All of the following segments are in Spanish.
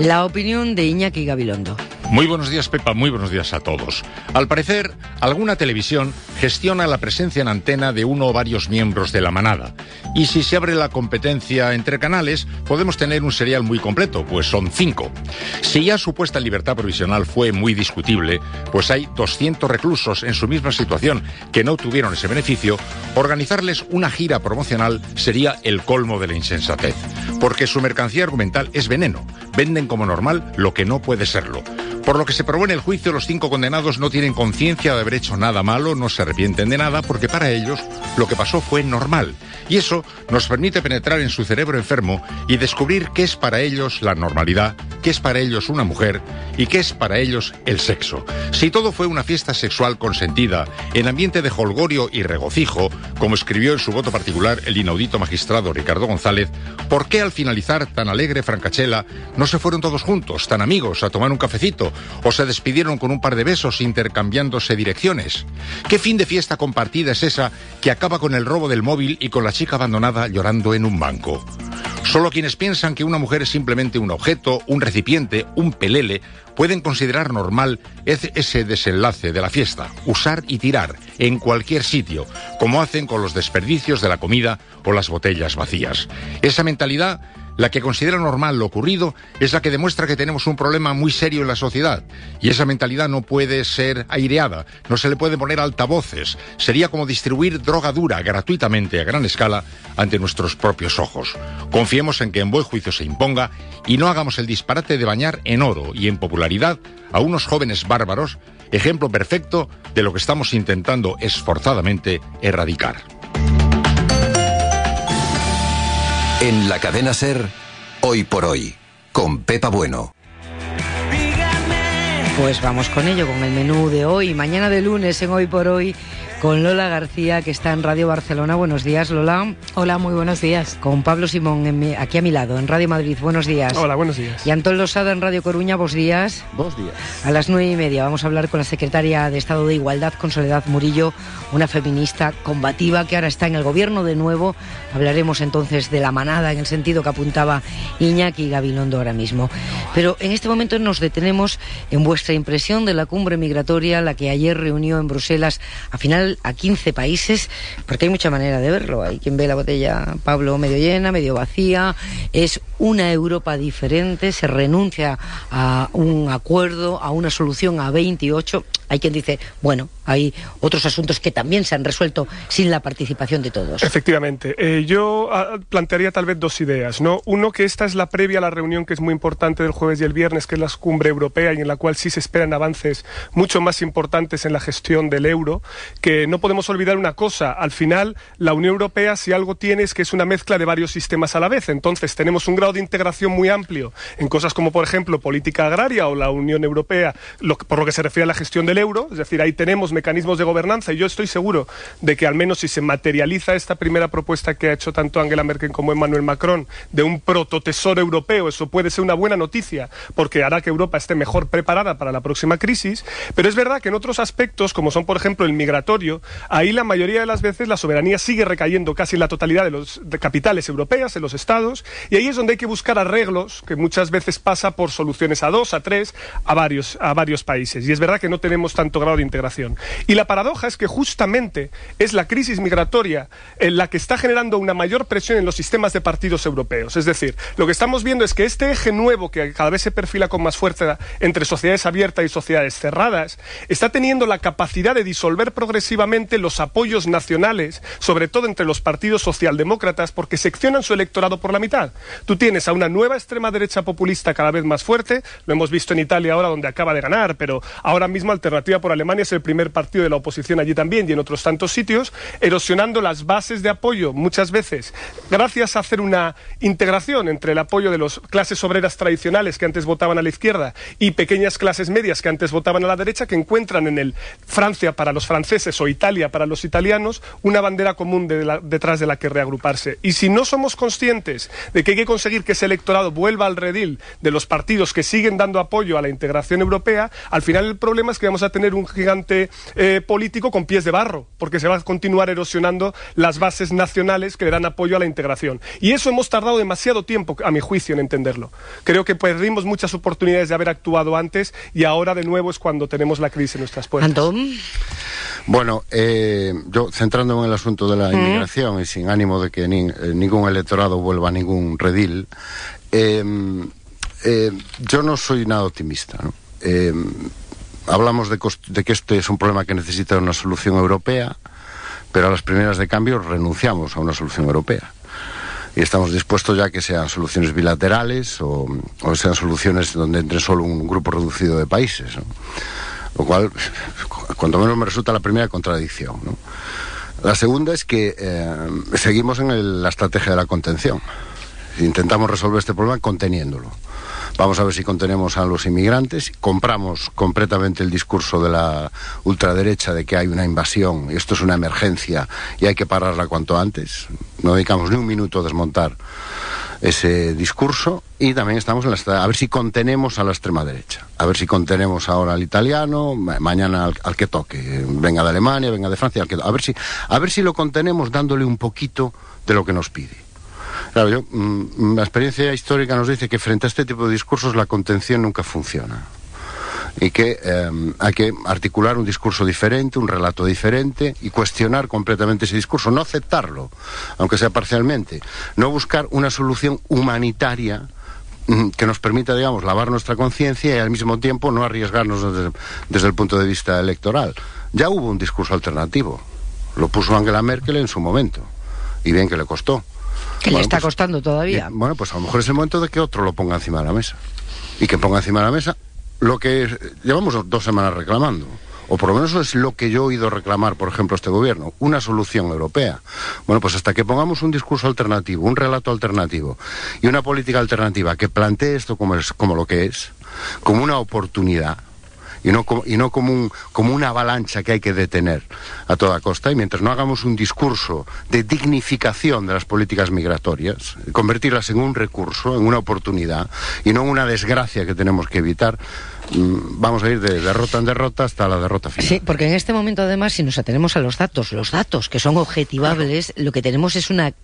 La opinión de Iñaki Gabilondo. Muy buenos días, Pepa, muy buenos días a todos. Al parecer, alguna televisión gestiona la presencia en antena de uno o varios miembros de la manada. Y si se abre la competencia entre canales, podemos tener un serial muy completo, pues son 5. Si ya su puesta en libertad provisional fue muy discutible, pues hay 200 reclusos en su misma situación que no tuvieron ese beneficio, organizarles una gira promocional sería el colmo de la insensatez. Porque su mercancía argumental es veneno. Venden como normal lo que no puede serlo. Por lo que se probó en el juicio, los 5 condenados no tienen conciencia de haber hecho nada malo, no se arrepienten de nada, porque para ellos lo que pasó fue normal. Y eso nos permite penetrar en su cerebro enfermo y descubrir qué es para ellos la normalidad, qué es para ellos una mujer y qué es para ellos el sexo. Si todo fue una fiesta sexual consentida, en ambiente de jolgorio y regocijo, como escribió en su voto particular el inaudito magistrado Ricardo González, ¿por qué al finalizar tan alegre francachela no se fueron todos juntos, tan amigos, a tomar un cafecito, o se despidieron con un par de besos intercambiándose direcciones? ¿Qué fin de fiesta compartida es esa que acaba con el robo del móvil y con la chica abandonada llorando en un banco? Solo quienes piensan que una mujer es simplemente un objeto, un recipiente, un pelele, pueden considerar normal ese desenlace de la fiesta, usar y tirar en cualquier sitio, como hacen con los desperdicios de la comida o las botellas vacías. Esa mentalidad, la que considera normal lo ocurrido, es la que demuestra que tenemos un problema muy serio en la sociedad. Y esa mentalidad no puede ser aireada, no se le puede poner altavoces. Sería como distribuir droga dura gratuitamente a gran escala ante nuestros propios ojos. Confiemos en que en buen juicio se imponga y no hagamos el disparate de bañar en oro y en popularidad a unos jóvenes bárbaros, ejemplo perfecto de lo que estamos intentando esforzadamente erradicar. En la cadena SER, Hoy por Hoy, con Pepa Bueno. Pues vamos con ello, con el menú de hoy, mañana de lunes en Hoy por Hoy, con Lola García, que está en Radio Barcelona. Buenos días, Lola. Hola, muy buenos días. Con Pablo Simón, aquí a mi lado, en Radio Madrid. Buenos días. Hola, buenos días. Y Antón Losada en Radio Coruña. Buenos días. Buenos días. A las 9:30 vamos a hablar con la secretaria de Estado de Igualdad, con Soledad Murillo, una feminista combativa que ahora está en el gobierno de nuevo. Hablaremos entonces de la manada en el sentido que apuntaba Iñaki Gabilondo ahora mismo. Pero en este momento nos detenemos en vuestra impresión de la cumbre migratoria, la que ayer reunió en Bruselas a 15 países, porque hay mucha manera de verlo. Hay quien ve la botella, Pablo, medio llena, medio vacía. Es una Europa diferente, se renuncia a un acuerdo, a una solución a 28. Hay quien dice, bueno, hay otros asuntos que también se han resuelto sin la participación de todos. Efectivamente. Yo plantearía tal vez 2 ideas, ¿no? Uno, que esta es la previa a la reunión que es muy importante del jueves y el viernes, que es la cumbre europea, y en la cual sí se esperan avances mucho más importantes en la gestión del euro, que no podemos olvidar una cosa: al final la Unión Europea, si algo tiene, es que es una mezcla de varios sistemas a la vez. Entonces tenemos un grado de integración muy amplio en cosas como, por ejemplo, política agraria o la Unión Europea, por lo que se refiere a la gestión del euro. Es decir, ahí tenemos mecanismos de gobernanza, y yo estoy seguro de que al menos si se materializa esta primera propuesta que ha hecho tanto Angela Merkel como Emmanuel Macron de un prototesoro europeo, eso puede ser una buena noticia, porque hará que Europa esté mejor preparada para la próxima crisis. Pero es verdad que en otros aspectos, como son por ejemplo el migratorio, ahí la mayoría de las veces la soberanía sigue recayendo casi en la totalidad de capitales europeas, en los estados, y ahí es donde hay que buscar arreglos, que muchas veces pasa por soluciones a 2, a 3, a varios países. Y es verdad que no tenemos tanto grado de integración. Y la paradoja es que justamente es la crisis migratoria en la que está generando una mayor presión en los sistemas de partidos europeos. Es decir, lo que estamos viendo es que este eje nuevo, que cada vez se perfila con más fuerza entre sociedades abiertas y sociedades cerradas, está teniendo la capacidad de disolver progresivamente los apoyos nacionales, sobre todo entre los partidos socialdemócratas, porque seccionan su electorado por la mitad. Tú tienes a una nueva extrema derecha populista cada vez más fuerte, lo hemos visto en Italia ahora, donde acaba de ganar, pero ahora mismo Alternativa por Alemania es el primer partido de la oposición allí también, y en otros tantos sitios, erosionando las bases de apoyo muchas veces, gracias a hacer una integración entre el apoyo de las clases obreras tradicionales que antes votaban a la izquierda y pequeñas clases medias que antes votaban a la derecha, que encuentran en el Francia para los franceses o Italia para los italianos una bandera común detrás de la que reagruparse. Y si no somos conscientes de que hay que conseguir que ese electorado vuelva al redil de los partidos que siguen dando apoyo a la integración europea, al final el problema es que vamos a tener un gigante político con pies de barro, porque se va a continuar erosionando las bases nacionales que le dan apoyo a la integración. Y eso hemos tardado demasiado tiempo, a mi juicio, en entenderlo. Creo que perdimos muchas oportunidades de haber actuado antes y ahora de nuevo es cuando tenemos la crisis en nuestras puertas. Antón. Bueno, yo centrándome en el asunto de la inmigración y sin ánimo de que ningún electorado vuelva a ningún redil, yo no soy nada optimista, ¿no? Hablamos de que este es un problema que necesita una solución europea, pero a las primeras de cambio renunciamos a una solución europea. Y estamos dispuestos ya a que sean soluciones bilaterales o sean soluciones donde entre solo un grupo reducido de países, ¿no? Lo cual, cuanto menos me resulta la primera contradicción, ¿no? La segunda es que seguimos en la estrategia de la contención. Intentamos resolver este problema conteniéndolo. Vamos a ver si contenemos a los inmigrantes. Compramos completamente el discurso de la ultraderecha de que hay una invasión, y esto es una emergencia y hay que pararla cuanto antes. No dedicamos ni un minuto a desmontar ese discurso. Y también estamos a ver si contenemos a la extrema derecha. A ver si contenemos ahora al italiano, mañana al que toque. Venga de Alemania, venga de Francia, a ver si lo contenemos dándole un poquito de lo que nos pide. Claro, la experiencia histórica nos dice que frente a este tipo de discursos la contención nunca funciona. Y que hay que articular un discurso diferente, un relato diferente y cuestionar completamente ese discurso, no aceptarlo, aunque sea parcialmente, no buscar una solución humanitaria que nos permita, digamos, lavar nuestra conciencia y al mismo tiempo no arriesgarnos desde el punto de vista electoral. Ya hubo un discurso alternativo, lo puso Angela Merkel en su momento, y bien que le costó. Que le está costando todavía. Bueno, pues a lo mejor es el momento de que otro lo ponga encima de la mesa. Y que ponga encima de la mesa lo que llevamos 2 semanas reclamando. O por lo menos es lo que yo he oído reclamar, por ejemplo, este gobierno. Una solución europea. Bueno, pues hasta que pongamos un discurso alternativo, un relato alternativo y una política alternativa que plantee esto como lo que es, como una oportunidad, y no como una avalancha que hay que detener a toda costa. Y mientras no hagamos un discurso de dignificación de las políticas migratorias, convertirlas en un recurso, en una oportunidad, y no en una desgracia que tenemos que evitar, vamos a ir de derrota en derrota hasta la derrota final. Sí, porque en este momento, además, si nos atenemos a los datos que son objetivables, lo que tenemos es una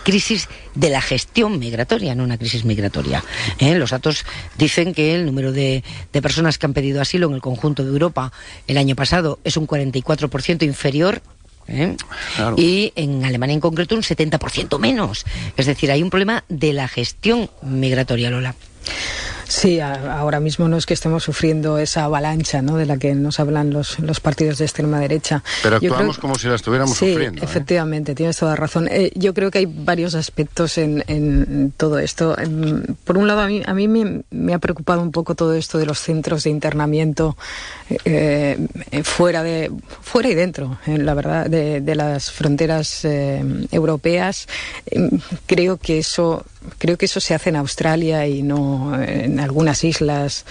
crisis de la gestión migratoria, no una crisis migratoria. Los datos dicen que el número de personas que han pedido asilo en el conjunto de Europa el año pasado es un 44% inferior. Claro. Y en Alemania en concreto un 70% menos. Es decir, hay un problema de la gestión migratoria, Lola. Sí, ahora mismo no es que estemos sufriendo esa avalancha, ¿no?, de la que nos hablan los partidos de extrema derecha. Pero actuamos como si la estuviéramos sufriendo. Sí, efectivamente, tienes toda razón. Yo creo que hay varios aspectos en todo esto. Por un lado, a mí me ha preocupado un poco todo esto de los centros de internamiento fuera y dentro, la verdad, de las fronteras europeas. Creo que eso se hace en Australia y no en algunas islas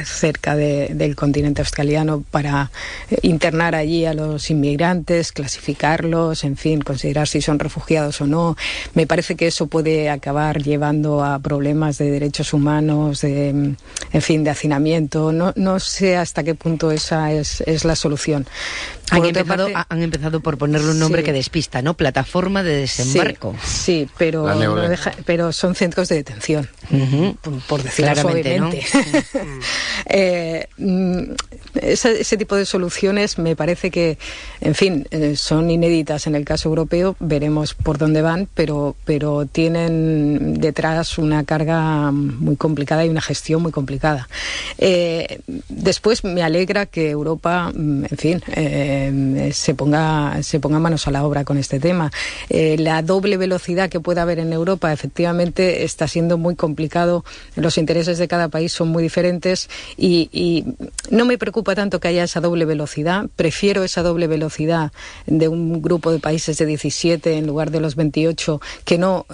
cerca del continente australiano para internar allí a los inmigrantes, clasificarlos, en fin, considerar si son refugiados o no. Me parece que eso puede acabar llevando a problemas de derechos humanos, de hacinamiento. No sé hasta qué punto esa es la solución. Han empezado por ponerle un nombre que despista, ¿no? Plataforma de desembarco. Sí, pero son centros de detención, por decirlo suavemente, ¿no? Ese tipo de soluciones me parece que, en fin, son inéditas en el caso europeo. Veremos por dónde van, pero tienen detrás una carga muy complicada y una gestión muy complicada. Después me alegra que Europa, en fin, se ponga manos a la obra con este tema. La doble velocidad que pueda haber en Europa efectivamente está siendo muy complicado. Los intereses de cada país son muy diferentes y no me preocupa tanto que haya esa doble velocidad. Prefiero esa doble velocidad de un grupo de países de 17 en lugar de los 28, que no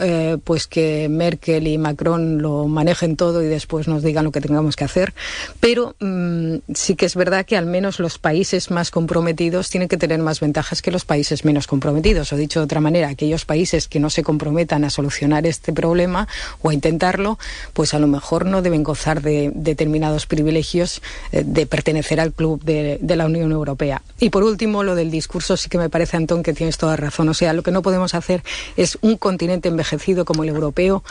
pues que Merkel y Macron lo manejen todo y después nos digan lo que tengamos que hacer. Pero sí que es verdad que al menos los países más comprometidos tienen que tener más ventajas que los países menos comprometidos. O dicho de otra manera, aquellos países que no se comprometan a solucionar este este problema o a intentarlo, pues a lo mejor no deben gozar de determinados privilegios de pertenecer al club de la Unión Europea. Y por último, lo del discurso, sí que me parece, Antón, que tienes toda razón. O sea, lo que no podemos hacer es un continente envejecido como el europeo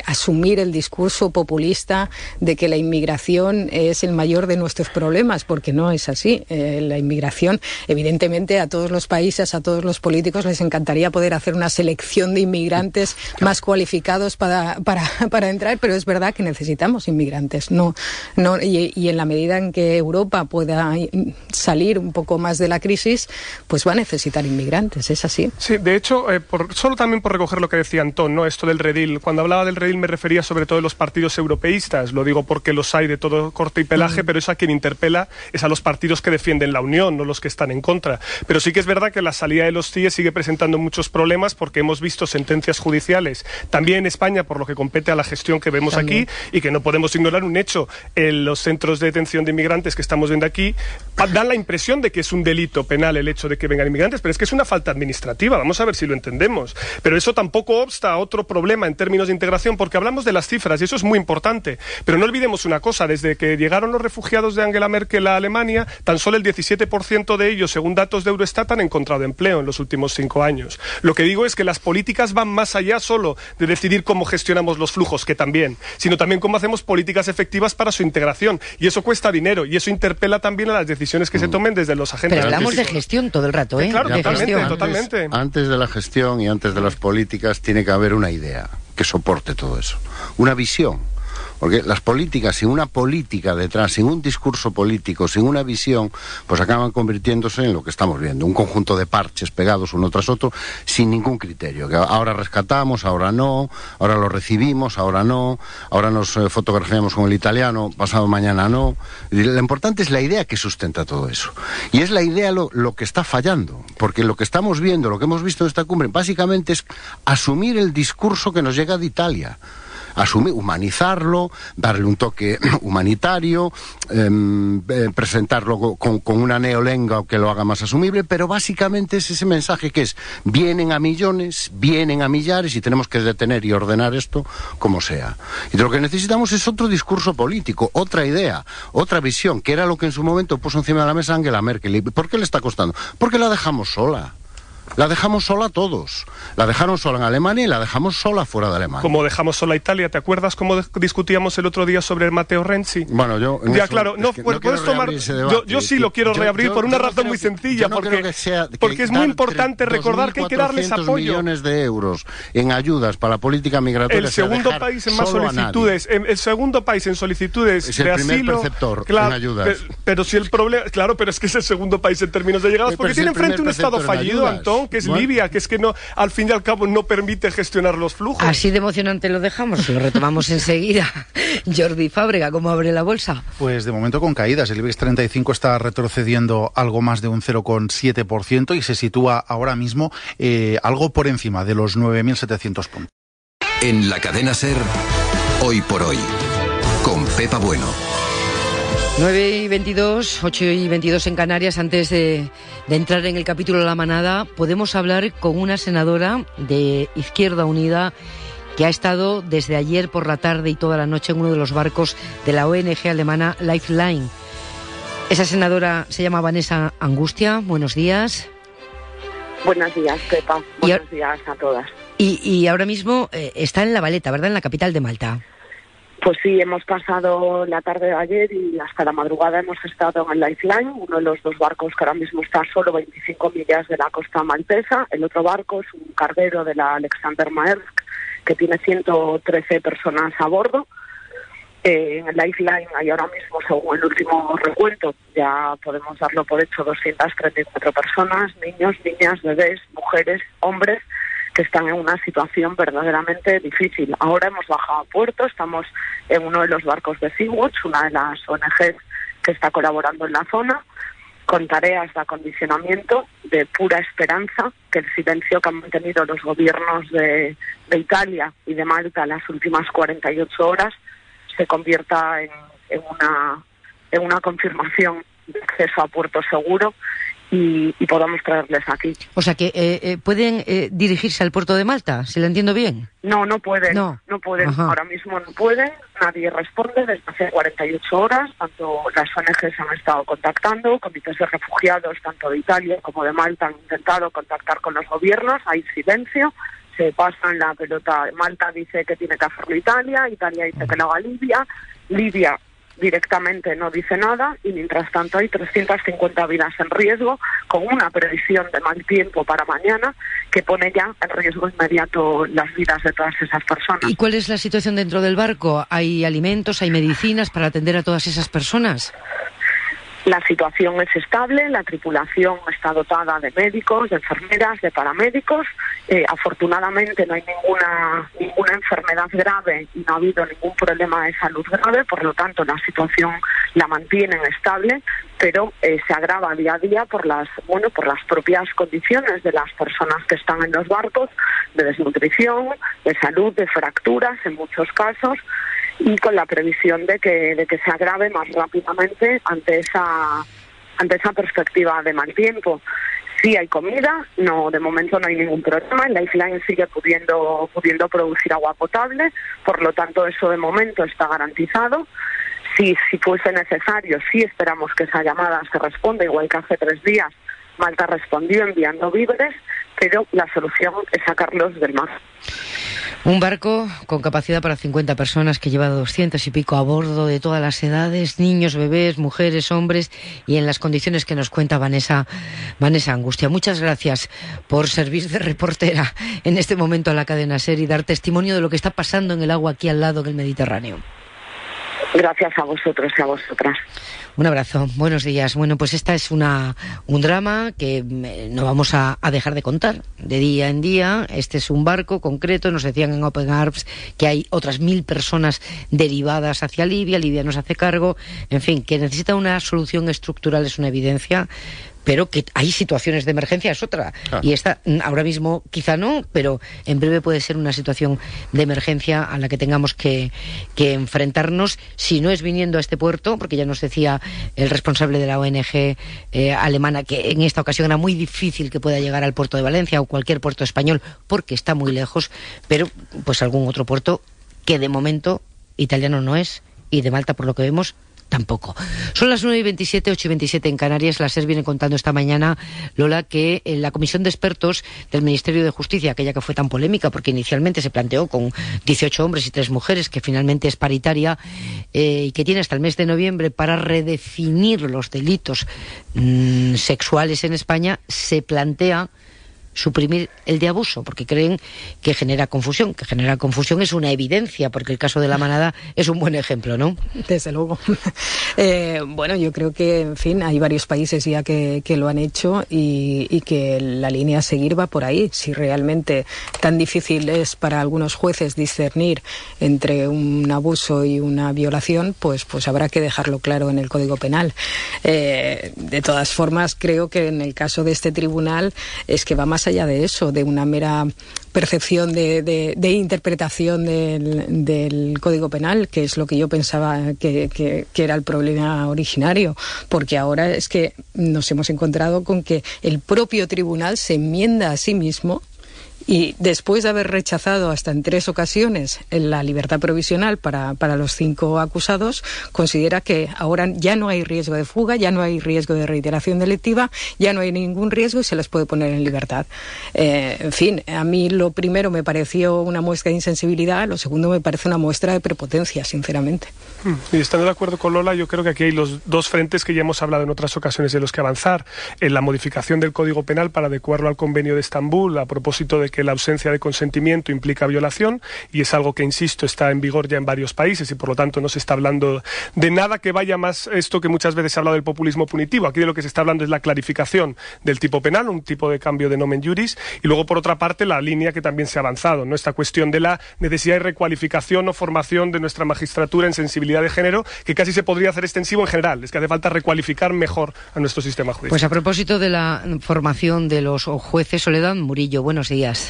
asumir el discurso populista de que la inmigración es el mayor de nuestros problemas, porque no es así. La inmigración, evidentemente, a todos los países, a todos los políticos les encantaría poder hacer una selección de inmigrantes más cualificados para entrar, pero es verdad que necesitamos inmigrantes. Y en la medida en que Europa pueda salir un poco más de la crisis, pues va a necesitar inmigrantes, es así. Sí, de hecho, solo también por recoger lo que decía Antón, ¿no? Esto del redil. Cuando hablaba del redil me refería sobre todo a los partidos europeístas, lo digo porque los hay de todo corte y pelaje, pero eso a quien interpela es a los partidos que defienden la Unión, no los que están en contra. Pero sí que es verdad que la salida de los CIE sigue presentando muchos problemas porque hemos visto sentencias judiciales, también en España, por lo que compete a la gestión que vemos aquí, y que no podemos ignorar un hecho. Los centros de detención de inmigrantes que estamos viendo aquí dan la impresión de que es un delito penal el hecho de que vengan inmigrantes, pero es que es una falta administrativa, vamos a ver si lo entendemos. Pero eso tampoco obsta a otro problema en términos de integración, porque hablamos de las cifras y eso es muy importante, pero no olvidemos una cosa: desde que llegaron los refugiados de Angela Merkel a Alemania, tan solo el 17% de ellos, según datos de Eurostat, han encontrado empleo en los últimos 5 años. Lo que digo es que las políticas van más allá solo de decidir cómo gestionamos los flujos, que también, sino también cómo hacemos políticas efectivas para su integración, y eso cuesta dinero, y eso interpela también a las decisiones que se tomen desde los agentes. Pero hablamos de gestión todo el rato, ¿eh? Claro, de totalmente. Antes de la gestión y antes de las políticas tiene que haber una idea que soporte todo eso, una visión. Porque las políticas, sin una política detrás, sin un discurso político, sin una visión, pues acaban convirtiéndose en lo que estamos viendo, un conjunto de parches pegados uno tras otro, sin ningún criterio. Que ahora rescatamos, ahora no, ahora lo recibimos, ahora no, ahora nos fotografiamos con el italiano, pasado mañana no. Y lo importante es la idea que sustenta todo eso. Y es la idea lo que está fallando, porque lo que estamos viendo, lo que hemos visto en esta cumbre, básicamente es asumir el discurso que nos llega de Italia. Humanizarlo, darle un toque humanitario, presentarlo con una neolengua que lo haga más asumible, pero básicamente es ese mensaje que es: vienen a millones, vienen a millares y tenemos que detener y ordenar esto como sea. Y lo que necesitamos es otro discurso político, otra idea, otra visión, que era lo que en su momento puso encima de la mesa Angela Merkel. ¿Y por qué le está costando? Porque la dejamos sola. La dejamos sola a todos. La dejaron sola en Alemania y la dejamos sola fuera de Alemania. Como dejamos sola a Italia. ¿Te acuerdas cómo discutíamos el otro día sobre Matteo Renzi? Bueno, yo... Ya, claro, no puedes tomar... Yo sí lo quiero reabrir por una razón muy sencilla. Porque es muy importante recordar que hay que darles apoyo. millones de euros en ayudas para la política migratoria. El segundo país en más solicitudes. El segundo país en solicitudes de asilo. Es el primer preceptor en ayudas. Pero si el problema... Claro, pero es que es el segundo país en términos de llegadas. Porque tiene enfrente un Estado fallido, Antón, que es Libia, que es que no, al fin y al cabo no permite gestionar los flujos. Así de emocionante lo dejamos, lo retomamos enseguida. Jordi Fábrega, ¿cómo abre la bolsa? Pues de momento con caídas. El IBEX 35 está retrocediendo algo más de un 0,7% y se sitúa ahora mismo algo por encima de los 9.700 puntos. En la cadena SER, Hoy por Hoy, con Pepa Bueno. 9:22, 8:22 en Canarias. Antes de entrar en el capítulo de La Manada, podemos hablar con una senadora de Izquierda Unida que ha estado desde ayer por la tarde y toda la noche en uno de los barcos de la ONG alemana Lifeline. Esa senadora se llama Vanessa Angustia. Buenos días. Buenos días, Pepa. Buenos días a todas. Y ahora mismo está en La Valeta, ¿verdad? En la capital de Malta. Pues sí, hemos pasado la tarde de ayer y hasta la madrugada hemos estado en el Lifeline, uno de los dos barcos que ahora mismo está a solo 25 millas de la costa maltesa. El otro barco es un carguero de la Alexander Maersk que tiene 113 personas a bordo. En el Lifeline hay ahora mismo, según el último recuento, ya podemos darlo por hecho, 234 personas, niños, niñas, bebés, mujeres, hombres, que están en una situación verdaderamente difícil. Ahora hemos bajado a puerto, estamos en uno de los barcos de Sea-Watch, una de las ONGs que está colaborando en la zona, con tareas de acondicionamiento, de pura esperanza, que el silencio que han mantenido los gobiernos de Italia y de Malta las últimas 48 horas se convierta en una confirmación de acceso a puerto seguro y podamos traerles aquí. O sea que pueden dirigirse al puerto de Malta, si lo entiendo bien. No pueden. No pueden. Ajá. Ahora mismo no pueden. Nadie responde desde hace 48 horas. Tanto las ONGs han estado contactando, comités de refugiados, tanto de Italia como de Malta, han intentado contactar con los gobiernos. Hay silencio. Se pasan la pelota. Malta dice que tiene que hacerlo Italia dice que lo haga Libia directamente no dice nada, y mientras tanto hay 350 vidas en riesgo, con una previsión de mal tiempo para mañana que pone ya en riesgo inmediato las vidas de todas esas personas. ¿Y cuál es la situación dentro del barco? ¿Hay alimentos, hay medicinas para atender a todas esas personas? La situación es estable, la tripulación está dotada de médicos, de enfermeras, de paramédicos. Afortunadamente no hay ninguna enfermedad grave y no ha habido ningún problema de salud grave, por lo tanto la situación la mantienen estable, pero se agrava día a día por las propias condiciones de las personas que están en los barcos, de desnutrición, de salud, de fracturas en muchos casos, y con la previsión de que se agrave más rápidamente ante esa perspectiva de mal tiempo. Sí hay comida, de momento no hay ningún problema. El Lifeline sigue pudiendo producir agua potable, por lo tanto eso de momento está garantizado. Si fuese necesario, sí esperamos que esa llamada se responda, igual que hace 3 días Malta respondió enviando víveres, pero la solución es sacarlos del mar. Un barco con capacidad para 50 personas que lleva 200 y pico a bordo, de todas las edades, niños, bebés, mujeres, hombres, y en las condiciones que nos cuenta Vanessa Angustia. Muchas gracias por servir de reportera en este momento a la cadena SER y dar testimonio de lo que está pasando en el agua aquí al lado del Mediterráneo. Gracias a vosotros y a vosotras. Un abrazo, buenos días. Bueno, pues esta es un drama que no vamos a dejar de contar de día en día. Este es un barco concreto, nos decían en Open Arms que hay otras 1000 personas derivadas hacia Libia no se hace cargo, en fin, que necesita una solución estructural, es una evidencia, pero que hay situaciones de emergencia es otra. Y esta ahora mismo quizá no, pero en breve puede ser una situación de emergencia a la que tengamos que enfrentarnos, si no es viniendo a este puerto, porque ya nos decía el responsable de la ONG alemana que en esta ocasión era muy difícil que pueda llegar al puerto de Valencia o cualquier puerto español porque está muy lejos, pero pues algún otro puerto que de momento italiano no es, y de Malta, por lo que vemos, tampoco. Son las 9:27, 8:27 en Canarias. La SER viene contando esta mañana, Lola, que la comisión de expertos del Ministerio de Justicia, aquella que fue tan polémica porque inicialmente se planteó con 18 hombres y 3 mujeres, que finalmente es paritaria, y que tiene hasta el mes de noviembre para redefinir los delitos sexuales en España, se plantea suprimir el de abuso, porque creen que genera confusión. Que genera confusión es una evidencia, porque el caso de la manada es un buen ejemplo, ¿no? Desde luego. Bueno, yo creo que, en fin, hay varios países ya que lo han hecho y que la línea a seguir va por ahí. Si realmente tan difícil es para algunos jueces discernir entre un abuso y una violación, pues habrá que dejarlo claro en el Código Penal. De todas formas, creo que en el caso de este tribunal es que va más allá de eso, de una mera percepción de interpretación del Código Penal, que es lo que yo pensaba que era el problema originario, porque ahora es que nos hemos encontrado con que el propio tribunal se enmienda a sí mismo. Y después de haber rechazado hasta en 3 ocasiones la libertad provisional para los 5 acusados, considera que ahora ya no hay riesgo de fuga, ya no hay riesgo de reiteración delictiva, ya no hay ningún riesgo y se les puede poner en libertad. En fin, a mí lo primero me pareció una muestra de insensibilidad, lo segundo me parece una muestra de prepotencia, sinceramente. Y estando de acuerdo con Lola, yo creo que aquí hay los 2 frentes que ya hemos hablado en otras ocasiones de los que avanzar. En la modificación del Código Penal para adecuarlo al Convenio de Estambul, a propósito de que la ausencia de consentimiento implica violación, y es algo que, insisto, está en vigor ya en varios países y por lo tanto no se está hablando de nada que vaya más esto que muchas veces se ha hablado del populismo punitivo. Aquí de lo que se está hablando es la clarificación del tipo penal, un tipo de cambio de nomen juris, y luego por otra parte la línea que también se ha avanzado, ¿no? Esta cuestión de la necesidad de recualificación o formación de nuestra magistratura en sensibilidad de género, que casi se podría hacer extensivo en general. Es que hace falta recualificar mejor a nuestro sistema judicial. Pues a propósito de la formación de los jueces, Soledad Murillo, buenos días.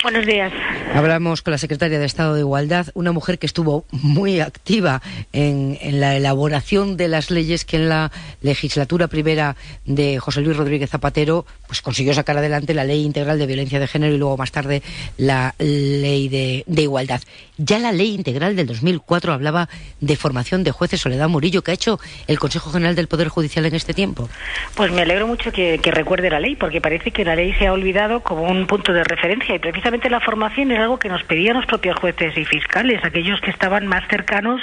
Buenos días. Hablamos con la secretaria de Estado de Igualdad, una mujer que estuvo muy activa en la elaboración de las leyes que en la legislatura primera de José Luis Rodríguez Zapatero pues consiguió sacar adelante la Ley Integral de Violencia de Género y luego más tarde la Ley de Igualdad. Ya la Ley Integral del 2004 hablaba de formación de jueces. Soledad Murillo, ¿qué ha hecho el Consejo General del Poder Judicial en este tiempo? Pues me alegro mucho que recuerde la ley, porque parece que la ley se ha olvidado como un punto de referencia, y precisamente la formación es algo que nos pedían los propios jueces y fiscales, aquellos que estaban más cercanos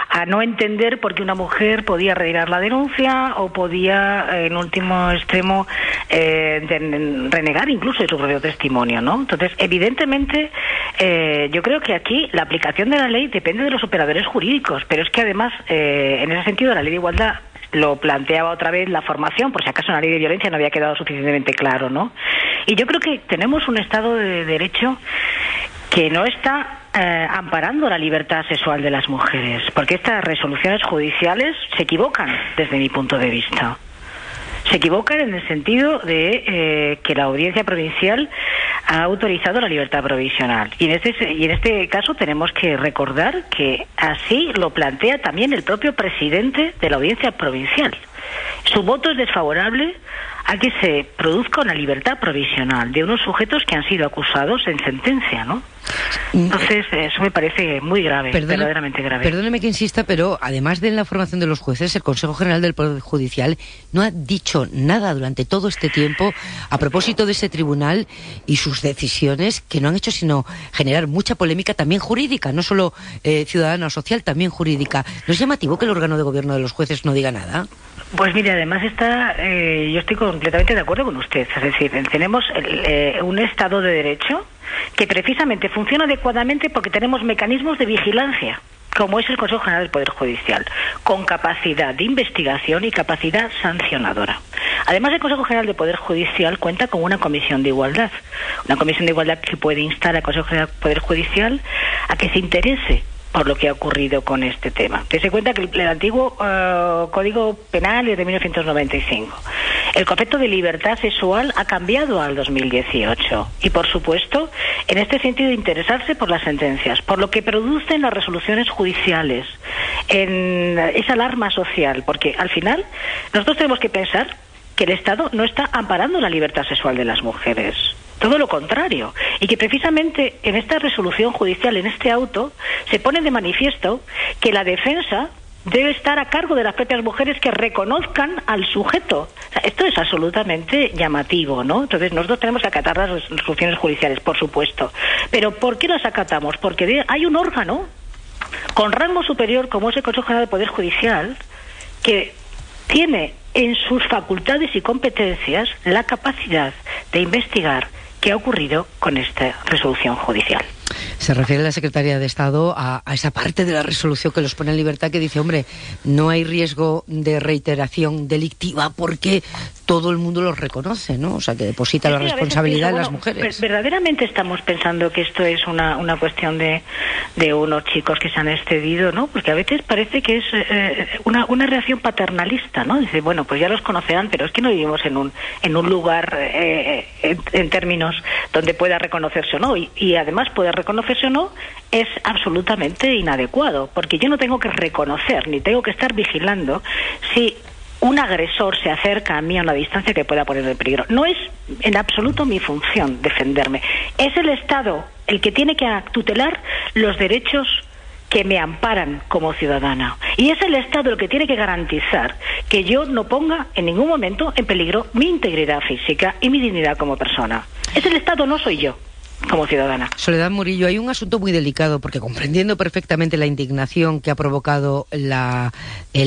a no entender por qué una mujer podía retirar la denuncia o podía, en último extremo, renegar incluso de su propio testimonio, ¿no? Entonces, evidentemente, yo creo que aquí la aplicación de la ley depende de los operadores jurídicos, pero es que además, en ese sentido, la Ley de Igualdad lo planteaba otra vez la formación, por si acaso en la Ley de Violencia no había quedado suficientemente claro, ¿no? Y yo creo que tenemos un Estado de Derecho que no está amparando la libertad sexual de las mujeres, porque estas resoluciones judiciales se equivocan desde mi punto de vista. Se equivocan en el sentido de que la Audiencia Provincial ha autorizado la libertad provisional. Y en este caso tenemos que recordar que así lo plantea también el propio presidente de la Audiencia Provincial. Su voto es desfavorable a que se produzca una libertad provisional de unos sujetos que han sido acusados en sentencia, ¿no? Entonces, eso me parece muy grave, verdaderamente grave. Perdóneme que insista, pero además de la formación de los jueces, el Consejo General del Poder Judicial no ha dicho nada durante todo este tiempo a propósito de ese tribunal y sus decisiones, que no han hecho sino generar mucha polémica también jurídica, no solo ciudadana o social, también jurídica. ¿No es llamativo que el órgano de gobierno de los jueces no diga nada? Pues mire, además yo estoy completamente de acuerdo con usted. Es decir, tenemos un Estado de Derecho que precisamente funciona adecuadamente porque tenemos mecanismos de vigilancia, como es el Consejo General del Poder Judicial, con capacidad de investigación y capacidad sancionadora. Además, el Consejo General del Poder Judicial cuenta con una comisión de igualdad, que puede instar al Consejo General del Poder Judicial a que se interese por lo que ha ocurrido con este tema. Dese cuenta que el antiguo Código Penal es de 1995. El concepto de libertad sexual ha cambiado al 2018 y, por supuesto, en este sentido, interesarse por las sentencias, por lo que producen las resoluciones judiciales, en esa alarma social, porque al final nosotros tenemos que pensar que el Estado no está amparando la libertad sexual de las mujeres. Todo lo contrario. Y que precisamente en esta resolución judicial, en este auto, se pone de manifiesto que la defensa debe estar a cargo de las propias mujeres que reconozcan al sujeto. O sea, esto es absolutamente llamativo, ¿no? Entonces nosotros tenemos que acatar las resoluciones judiciales, por supuesto. Pero ¿por qué las acatamos? Porque hay un órgano con rango superior, como es el Consejo General del Poder Judicial, que tiene en sus facultades y competencias la capacidad de investigar qué ha ocurrido con esta resolución judicial. Se refiere la Secretaría de Estado a esa parte de la resolución que los pone en libertad, que dice, hombre, no hay riesgo de reiteración delictiva porque todo el mundo los reconoce, ¿no? O sea, que deposita la responsabilidad en las mujeres. Verdaderamente estamos pensando que esto es una cuestión de unos chicos que se han excedido, ¿no? Porque a veces parece que es una reacción paternalista, ¿no? Dice, bueno, pues ya los conocerán, pero es que no vivimos en un lugar en términos donde pueda reconocerse o no. Y además poder reconocerse o no es absolutamente inadecuado, porque yo no tengo que reconocer ni tengo que estar vigilando si un agresor se acerca a mí a una distancia que pueda poner en peligro. No es en absoluto mi función defenderme. Es el Estado el que tiene que tutelar los derechos que me amparan como ciudadana. Y es el Estado el que tiene que garantizar que yo no ponga en ningún momento en peligro mi integridad física y mi dignidad como persona. Es el Estado, no soy yo como ciudadana. Soledad Murillo, hay un asunto muy delicado, porque comprendiendo perfectamente la indignación que ha provocado el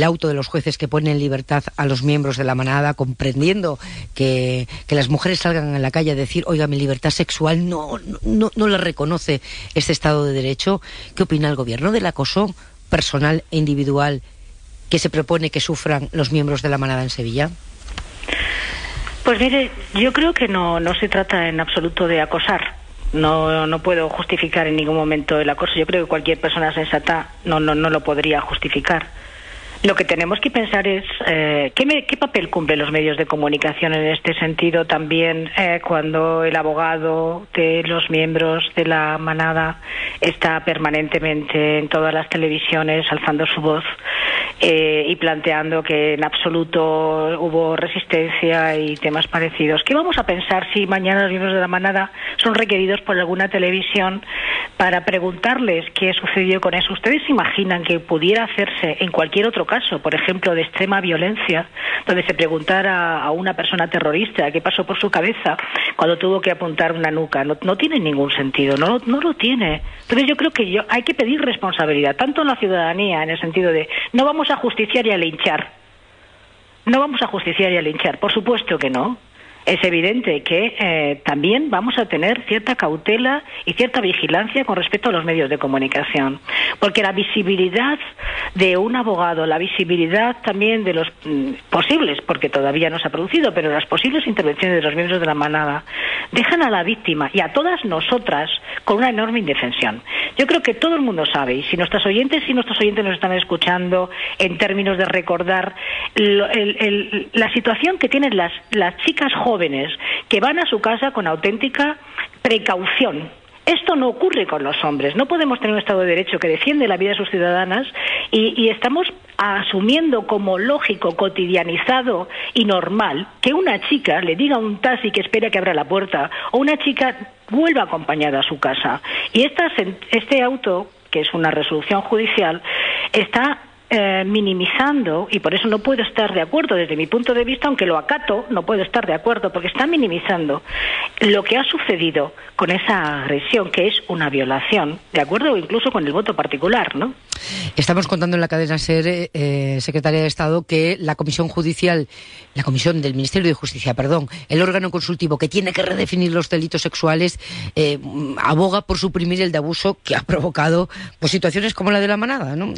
auto de los jueces que pone en libertad a los miembros de la manada, comprendiendo que las mujeres salgan a la calle a decir, oiga, mi libertad sexual no la reconoce este Estado de Derecho, ¿qué opina el Gobierno del acoso personal e individual que se propone que sufran los miembros de la manada en Sevilla? Pues mire, yo creo que no se trata en absoluto de acosar. No puedo justificar en ningún momento el acoso. Yo creo que cualquier persona sensata no lo podría justificar. Lo que tenemos que pensar es ¿qué papel cumplen los medios de comunicación en este sentido también cuando el abogado de los miembros de la manada está permanentemente en todas las televisiones alzando su voz y planteando que en absoluto hubo resistencia y temas parecidos? ¿Qué vamos a pensar si mañana los miembros de la manada son requeridos por alguna televisión para preguntarles qué sucedió con eso? ¿Ustedes se imaginan que pudiera hacerse en cualquier otro caso, por ejemplo, de extrema violencia, donde se preguntara a una persona terrorista qué pasó por su cabeza cuando tuvo que apuntar una nuca? No tiene ningún sentido, no lo tiene. Entonces yo creo que hay que pedir responsabilidad, tanto en la ciudadanía, en el sentido de no vamos a justiciar y a linchar. No vamos a justiciar y a linchar, por supuesto que no. Es evidente que también vamos a tener cierta cautela y cierta vigilancia con respecto a los medios de comunicación, porque la visibilidad de un abogado, la visibilidad también de los posibles, porque todavía no se ha producido, pero las posibles intervenciones de los miembros de la manada dejan a la víctima y a todas nosotras con una enorme indefensión. Yo creo que todo el mundo sabe, y si nuestros oyentes nos están escuchando en términos de recordar la situación que tienen las chicas jóvenes que van a su casa con auténtica precaución. Esto no ocurre con los hombres. No podemos tener un Estado de Derecho que defiende la vida de sus ciudadanas y estamos asumiendo como lógico, cotidianizado y normal que una chica le diga a un taxi que espera que abra la puerta o una chica vuelva acompañada a su casa. Y este auto, que es una resolución judicial, está minimizando, y por eso no puedo estar de acuerdo desde mi punto de vista, aunque lo acato, no puedo estar de acuerdo, porque está minimizando lo que ha sucedido con esa agresión, que es una violación, de acuerdo incluso con el voto particular, ¿no? Estamos contando en la cadena SER, Secretaria de Estado, que la Comisión del Ministerio de Justicia, el órgano consultivo que tiene que redefinir los delitos sexuales, aboga por suprimir el de abuso, que ha provocado situaciones como la de la manada, ¿no?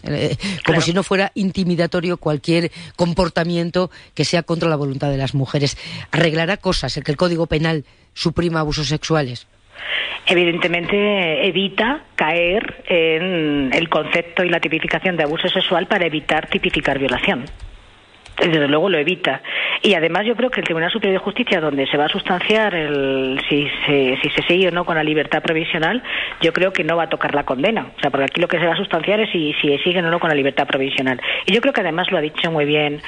Como si no fuera intimidatorio cualquier comportamiento que sea contra la voluntad de las mujeres. ¿Arreglará cosas el que el Código Penal suprima abusos sexuales? Evidentemente evita caer en el concepto y la tipificación de abuso sexual para evitar tipificar violación. Desde luego lo evita. Y además yo creo que el Tribunal Superior de Justicia, donde se va a sustanciar si se sigue o no con la libertad provisional, yo creo que no va a tocar la condena. O sea, porque aquí lo que se va a sustanciar es si siguen o no con la libertad provisional. Y yo creo que además lo ha dicho muy bien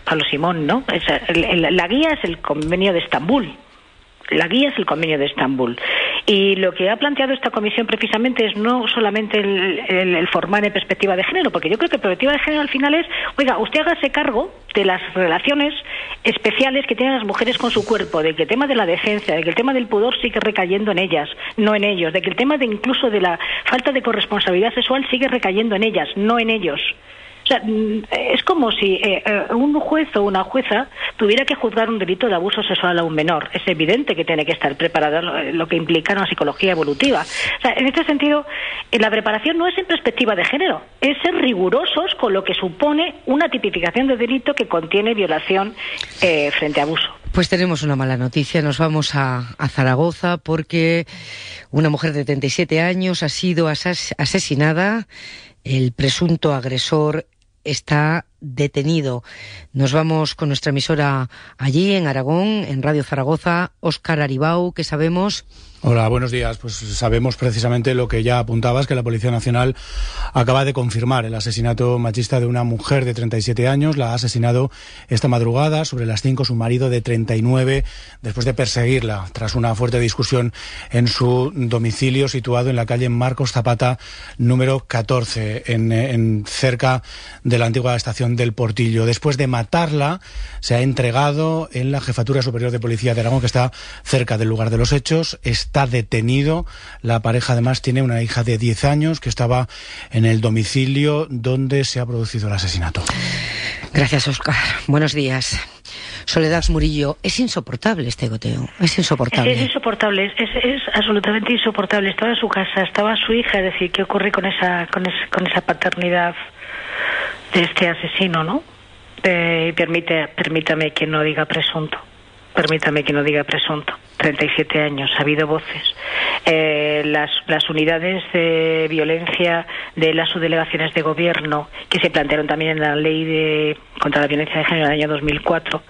Pablo Simón, ¿no? La guía es el Convenio de Estambul. La guía es el Convenio de Estambul. Y lo que ha planteado esta comisión precisamente es no solamente el formar en perspectiva de género, porque yo creo que perspectiva de género al final es, oiga, usted hágase cargo de las relaciones especiales que tienen las mujeres con su cuerpo, de que el tema de la decencia, de que el tema del pudor sigue recayendo en ellas, no en ellos, de que el tema de incluso de la falta de corresponsabilidad sexual sigue recayendo en ellas, no en ellos. O sea, es como si un juez o una jueza tuviera que juzgar un delito de abuso sexual a un menor. Es evidente que tiene que estar preparado, lo que implica una psicología evolutiva. O sea, en este sentido, la preparación no es en perspectiva de género, es ser rigurosos con lo que supone una tipificación de delito que contiene violación frente a abuso. Pues tenemos una mala noticia, nos vamos a Zaragoza porque una mujer de 37 años ha sido asesinada. El presunto agresor está detenido. Nos vamos con nuestra emisora allí, en Aragón, en Radio Zaragoza. Óscar Aribau, ¿qué sabemos? Hola, buenos días. Pues sabemos precisamente lo que ya apuntabas, que la Policía Nacional acaba de confirmar el asesinato machista de una mujer de 37 años. La ha asesinado esta madrugada, sobre las 5, su marido de 39, después de perseguirla tras una fuerte discusión en su domicilio situado en la calle Marcos Zapata, número 14, en cerca de la antigua estación del Portillo. Después de matarla, se ha entregado en la Jefatura Superior de Policía de Aragón, que está cerca del lugar de los hechos. Está detenido. La pareja además tiene una hija de 10 años que estaba en el domicilio donde se ha producido el asesinato. Gracias, Óscar. Buenos días. Soledad Murillo, es insoportable este goteo, es insoportable. Es insoportable, es absolutamente insoportable. Estaba en su casa, estaba su hija, es decir, ¿qué ocurre con esa paternidad de este asesino, no? Permítame que no diga presunto. permítame que no diga presunto, 37 años, ha habido voces. Las unidades de violencia de las subdelegaciones de gobierno, que se plantearon también en la ley contra la violencia de género del año 2004,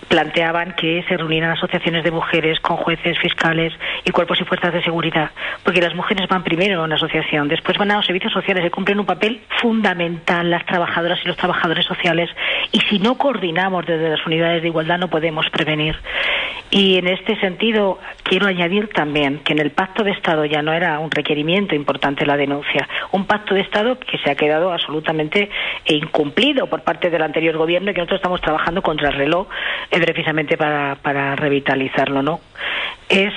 planteaban que se reunieran asociaciones de mujeres con jueces, fiscales y cuerpos y fuerzas de seguridad, porque las mujeres van primero a una asociación, después van a los servicios sociales, que cumplen un papel fundamental las trabajadoras y los trabajadores sociales, y si no coordinamos desde las unidades de igualdad no podemos prevenir. Y en este sentido quiero añadir también que en el Pacto de Estado ya no era un requerimiento importante la denuncia, un Pacto de Estado que se ha quedado absolutamente incumplido por parte del anterior gobierno y que nosotros estamos trabajando contra el reloj precisamente para revitalizarlo, ¿no? Es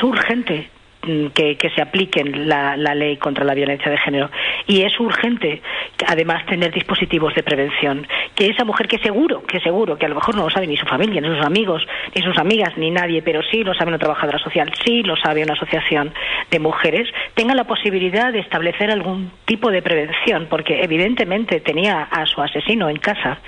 urgente que se aplique la ley contra la violencia de género, y es urgente además tener dispositivos de prevención, que esa mujer que seguro que a lo mejor no lo sabe ni su familia, ni sus amigos, ni sus amigas, ni nadie, pero sí lo sabe una trabajadora social, sí lo sabe una asociación de mujeres, tenga la posibilidad de establecer algún tipo de prevención, porque evidentemente tenía a su asesino en casa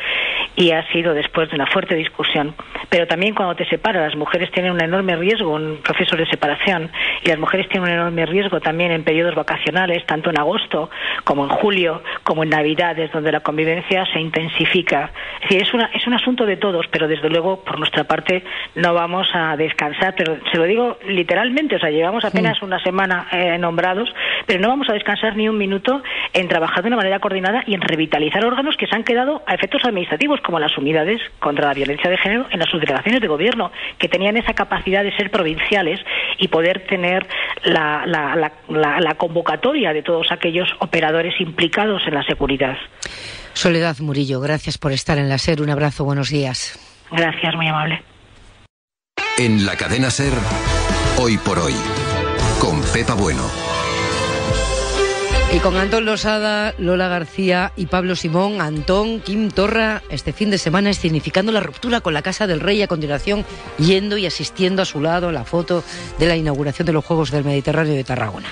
y ha sido después de una fuerte discusión. Pero también cuando te separas, las mujeres tienen un enorme riesgo en procesos de separación, y las mujeres tienen un enorme riesgo también en periodos vacacionales, tanto en agosto como en julio, como en Navidades, donde la convivencia se intensifica. Es decir, es un asunto de todos, pero desde luego por nuestra parte no vamos a descansar, pero se lo digo literalmente, o sea, llevamos apenas una semana nombrados, pero no vamos a descansar ni un minuto en trabajar de una manera coordinada y en revitalizar órganos que se han quedado a efectos administrativos, como las unidades contra la violencia de género en las subdelegaciones de gobierno, que tenían esa capacidad de ser provinciales y poder tener la convocatoria de todos aquellos operadores implicados en la seguridad. Soledad Murillo, gracias por estar en la SER. Un abrazo, buenos días. Gracias, muy amable. En la cadena SER, Hoy por Hoy, con Pepa Bueno. Y con Antón Losada, Lola García y Pablo Simón. Antón, Quim Torra, este fin de semana escenificando la ruptura con la Casa del Rey, a continuación yendo y asistiendo a su lado a la foto de la inauguración de los Juegos del Mediterráneo de Tarragona.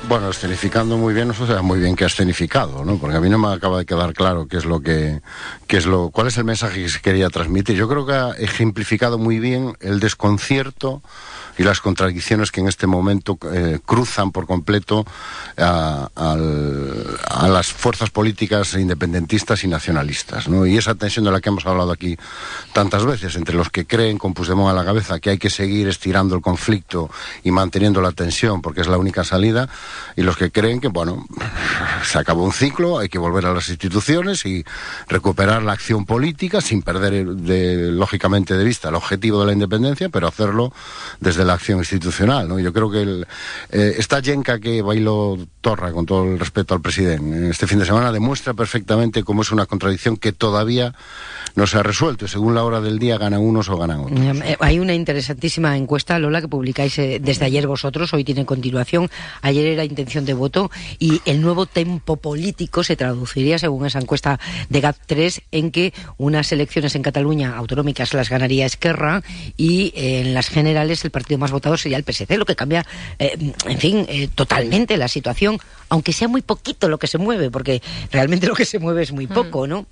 Bueno, escenificando muy bien, o sea, muy bien que ha escenificado, ¿no? Porque a mí no me acaba de quedar claro cuál es el mensaje que se quería transmitir. Yo creo que ha ejemplificado muy bien el desconcierto y las contradicciones que en este momento cruzan por completo a las fuerzas políticas independentistas y nacionalistas, ¿no? Y esa tensión de la que hemos hablado aquí tantas veces, entre los que creen, con Puigdemont a la cabeza, que hay que seguir estirando el conflicto y manteniendo la tensión porque es la única salida, y los que creen que, bueno, se acabó un ciclo, hay que volver a las instituciones y recuperar la acción política sin perder lógicamente de vista el objetivo de la independencia, pero hacerlo desde la acción institucional, ¿no? Yo creo que esta yenca que bailó Torra, con todo el respeto al presidente, este fin de semana demuestra perfectamente cómo es una contradicción que todavía no se ha resuelto, y según la hora del día ganan unos o ganan otros. Hay una interesantísima encuesta, Lola, que publicáis desde ayer vosotros, hoy tiene continuación. Ayer era intención de voto, y el nuevo tempo político se traduciría, según esa encuesta de GAT3, en que unas elecciones en Cataluña autonómicas las ganaría Esquerra, y en las generales el partido más votado sería el PSC, lo que cambia, totalmente la situación, aunque sea muy poquito lo que se mueve, porque realmente lo que se mueve es muy poco, ¿no?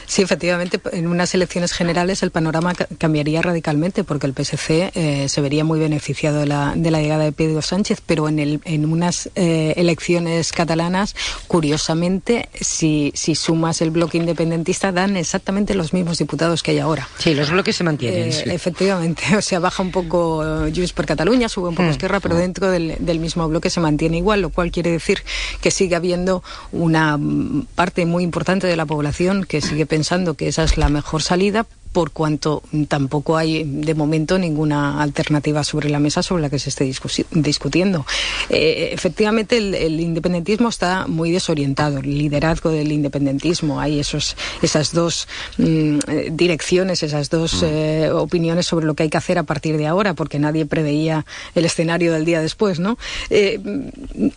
Sí, efectivamente, en unas elecciones generales el panorama cambiaría radicalmente, porque el PSC se vería muy beneficiado de la llegada de Pedro Sánchez, pero en unas elecciones catalanas, curiosamente, si sumas el bloque independentista, dan exactamente los mismos diputados que hay ahora. Sí, los bloques se mantienen. Sí. Efectivamente, o sea, baja un poco Junts per Catalunya, sube un poco Esquerra, pero dentro del mismo bloque se mantiene igual, lo cual quiere decir que sigue habiendo una parte muy importante de la población que sigue pensando que esa es la mejor salida, por cuanto tampoco hay de momento ninguna alternativa sobre la mesa sobre la que se esté discutiendo. Efectivamente, el independentismo está muy desorientado, el liderazgo del independentismo. Hay esas dos direcciones, esas dos opiniones sobre lo que hay que hacer a partir de ahora, porque nadie preveía el escenario del día después, ¿no?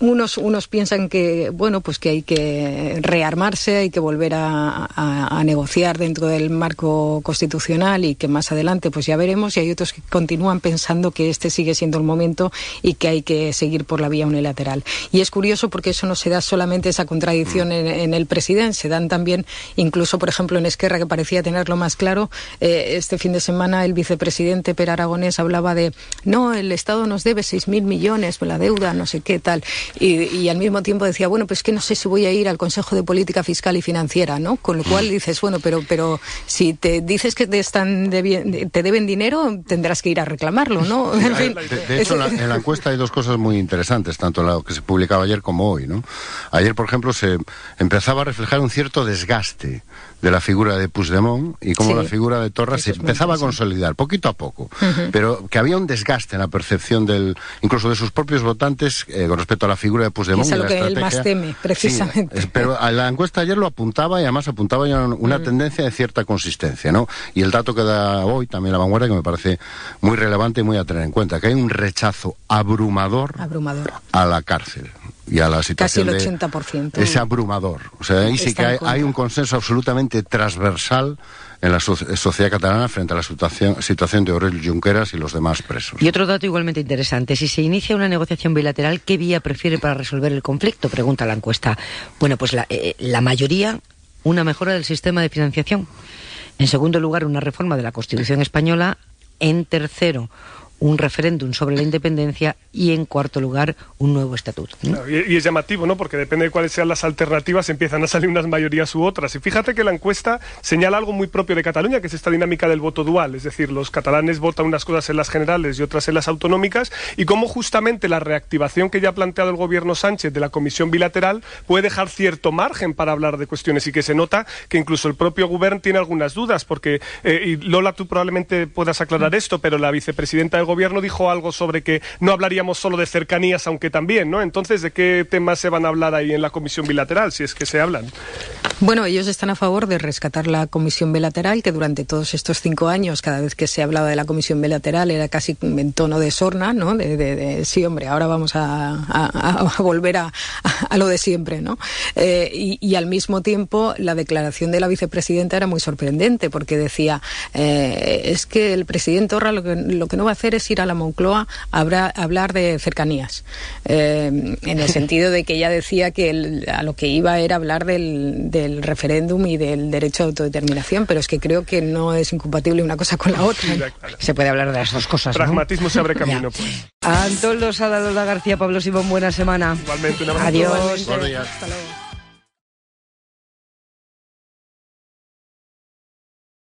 Unos piensan que, bueno, pues que hay que rearmarse, hay que volver a negociar dentro del marco constitucional Constitucional y que más adelante pues ya veremos, y hay otros que continúan pensando que este sigue siendo el momento y que hay que seguir por la vía unilateral. Y es curioso porque eso no se da solamente esa contradicción en el presidente, se dan también, incluso por ejemplo en Esquerra, que parecía tenerlo más claro, este fin de semana el vicepresidente Per Aragonés hablaba de, no, el Estado nos debe 6.000 millones, la deuda, no sé qué tal, y al mismo tiempo decía, bueno, pues que no sé si voy a ir al Consejo de Política Fiscal y Financiera, ¿no? Con lo cual dices, bueno, pero si te dices que te deben dinero, tendrás que ir a reclamarlo, ¿no? En fin, de hecho, en la encuesta hay dos cosas muy interesantes, tanto lo que se publicaba ayer como hoy, ¿no? Ayer, por ejemplo, se empezaba a reflejar un cierto desgaste de la figura de Puigdemont y cómo la figura de Torra se empezaba a consolidar poquito a poco, pero que había un desgaste en la percepción incluso de sus propios votantes con respecto a la figura de Puigdemont. Es a lo que él más teme, precisamente. Sí, pero la encuesta ayer lo apuntaba, y además apuntaba ya una tendencia de cierta consistencia, ¿no? Y el dato que da hoy también La Vanguardia, que me parece muy relevante y muy a tener en cuenta, que hay un rechazo abrumador. A la cárcel y a la situación. Casi el 80%. Es abrumador. O sea, ahí sí que hay un consenso absolutamente transversal en la sociedad catalana frente a la situación de Oriol Junqueras y los demás presos. Y otro dato igualmente interesante, si se inicia una negociación bilateral, ¿qué vía prefiere para resolver el conflicto?, pregunta la encuesta. Bueno, pues la mayoría, una mejora del sistema de financiación. En segundo lugar, una reforma de la Constitución española. En tercero, un referéndum sobre la independencia, y en cuarto lugar un nuevo estatuto. Claro, y es llamativo, ¿no? Porque depende de cuáles sean las alternativas, empiezan a salir unas mayorías u otras. Y fíjate que la encuesta señala algo muy propio de Cataluña, que es esta dinámica del voto dual, es decir, los catalanes votan unas cosas en las generales y otras en las autonómicas, y cómo justamente la reactivación que ya ha planteado el gobierno Sánchez de la comisión bilateral puede dejar cierto margen para hablar de cuestiones, y que se nota que incluso el propio gobierno tiene algunas dudas, porque, y Lola, tú probablemente puedas aclarar esto, pero la vicepresidenta del gobierno dijo algo sobre que no hablaríamos solo de cercanías, aunque también, ¿no? Entonces, ¿de qué temas se van a hablar ahí en la comisión bilateral, si es que se hablan? Bueno, ellos están a favor de rescatar la comisión bilateral, que durante todos estos 5 años, cada vez que se hablaba de la comisión bilateral, era casi en tono de sorna, ¿no? Sí, hombre, ahora vamos a volver a lo de siempre, ¿no? Y al mismo tiempo, la declaración de la vicepresidenta era muy sorprendente, porque decía, es que el presidente Torra lo que no va a hacer es ir a la Moncloa a hablar de cercanías, en el sentido de que ella decía que a lo que iba era hablar del referéndum y del derecho a autodeterminación, pero es que creo que no es incompatible una cosa con la otra. Se puede hablar de las dos cosas, ¿no? Pragmatismo se abre camino, pues. Antón Losada, Lola García, Pablo Simón, buena semana. Igualmente, un abrazo. Adiós. Buenos días. Hasta luego.